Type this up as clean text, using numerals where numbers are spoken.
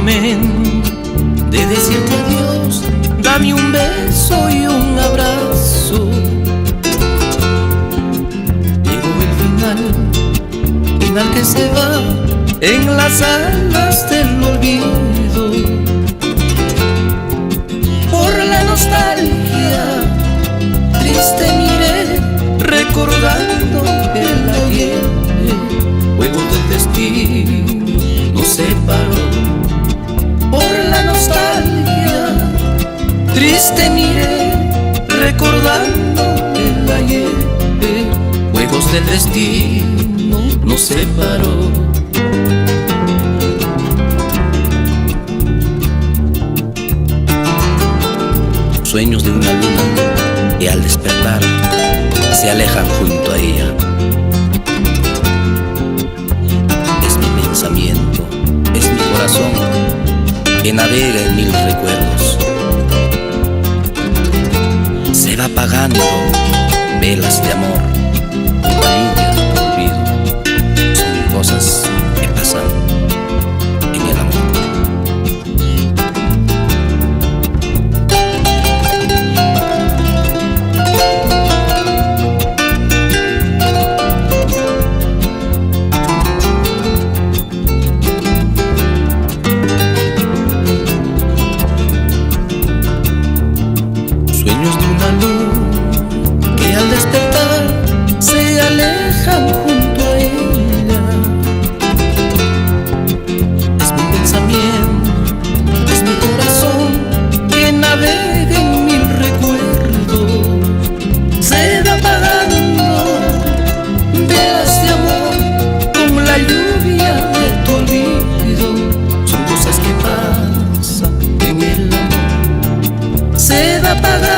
momento de decirte adiós, dame un beso y un abrazo. Llegó el final que se va en las alas del olvido. Por la nostalgia triste miré, recordando el ayer. Juego del destino nos separó. Por la nostalgia triste miré, recordando el ayer. Juegos del destino nos separó. Sueños de una luna que al despertar se alejan junto a ella. Es mi pensamiento, es mi corazón que navega en mil recuerdos. Se va apagando velas de amor, una lluvia de olvido. Son cosas que pasan en el amor. Sueños de una luz que al despertar se alejan junto a ella. Es mi pensamiento, es mi corazón que navega en mil recuerdos. Se va apagando velas de amor como la lluvia de tu olvido. Son cosas que pasan en el amor. Se va apagando